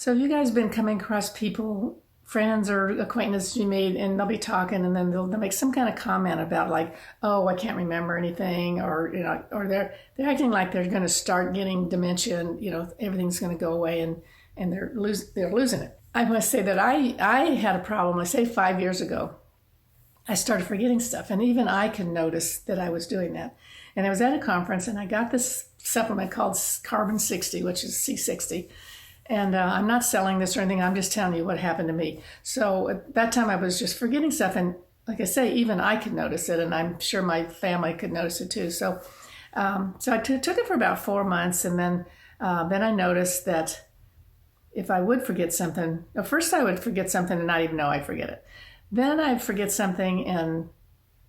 So have you guys been coming across people, friends or acquaintances you made, and they'll be talking, and then they'll make some kind of comment about like, oh, I can't remember anything, or or they're acting like they're going to start getting dementia, and everything's going to go away, and they're losing it. I must say that I had a problem. I say 5 years ago, I started forgetting stuff, and even I can notice that I was doing that. And I was at a conference, and I got this supplement called Carbon 60, which is C60. And I'm not selling this or anything. I'm just telling you what happened to me. So at that time, I was just forgetting stuff. And like I say, even I could notice it, and I'm sure my family could notice it too. So I took it for about 4 months, and then I noticed that if I would forget something, first I would forget something and not even know I forget it. Then I'd forget something and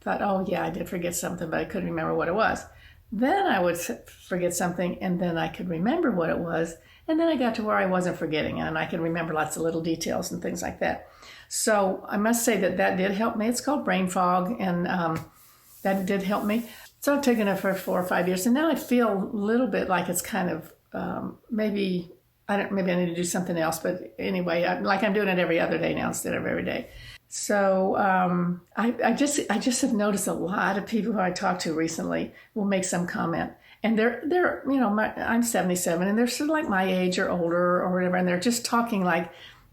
thought, oh yeah, I did forget something, but I couldn't remember what it was. Then I would forget something, and then I could remember what it was. And then I got to where I wasn't forgetting, and I can remember lots of little details and things like that. So I must say that did help me. It's called brain fog, and that did help me. So I've taken it for 4 or 5 years, and now I feel a little bit like it's kind of maybe I need to do something else. But anyway, I'm doing it every other day now instead of every day. So I just have noticed a lot of people who I talked to recently will make some comment, and they're I'm 77, and they're sort of like my age or older or whatever, and they're just talking like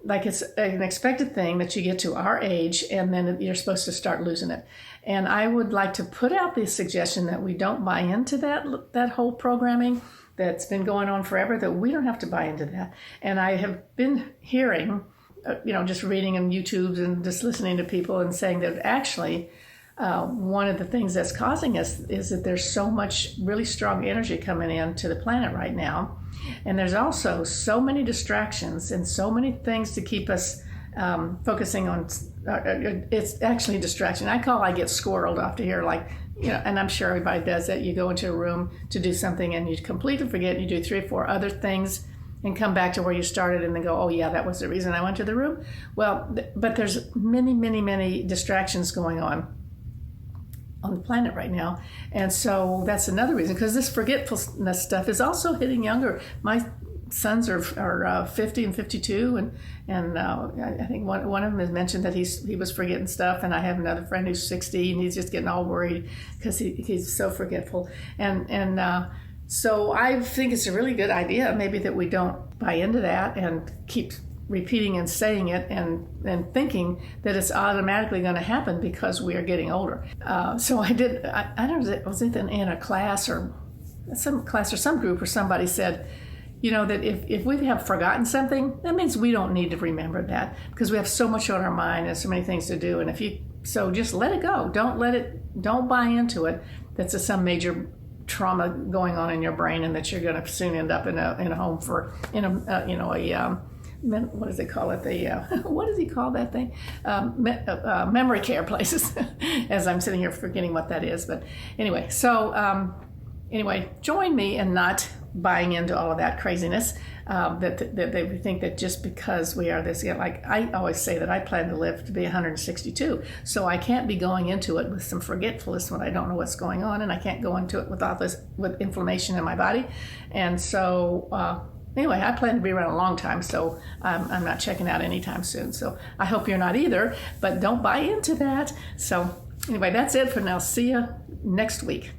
it's an expected thing that you get to our age and then you're supposed to start losing it. And I would like to put out the suggestion that we don't buy into that whole programming that's been going on forever, that we don't have to buy into that. And I have been hearing, just reading on YouTube and just listening to people and saying that actually one of the things that's causing us is that there's so much really strong energy coming into the planet right now. And there's also so many distractions and so many things to keep us focusing on. It's actually a distraction. I get squirreled off to here, and I'm sure everybody does that. You go into a room to do something and you completely forget, and you do 3 or 4 other things and come back to where you started and then go, oh yeah, that was the reason I went to the room. Well, but there's many, many, many distractions going on the planet right now. And so that's another reason, because this forgetfulness stuff is also hitting younger. My sons are 50 and 52, and I think one of them has mentioned that he was forgetting stuff, and I have another friend who's 60, and he's just getting all worried because he's so forgetful. And so I think it's a really good idea maybe that we don't buy into that and keep repeating and saying it and thinking that it's automatically going to happen because we are getting older. So I don't know, was it in a class or some group where somebody said, that if we have forgotten something, that means we don't need to remember that because we have so much on our mind and so many things to do. And so just let it go. Don't buy into it. That's some major trauma going on in your brain, and that you're going to soon end up in a home what does it call it? What does he call that thing? Memory care places. As I'm sitting here forgetting what that is, but anyway. So join me in not buying into all of that craziness. That they think that just because we are this, like I always say that I plan to live to be 162, so I can't be going into it with some forgetfulness when I don't know what's going on, and I can't go into it with inflammation in my body, and so. Anyway, I plan to be around a long time, so I'm not checking out anytime soon. So I hope you're not either, but don't buy into that. So anyway, that's it for now. See you next week.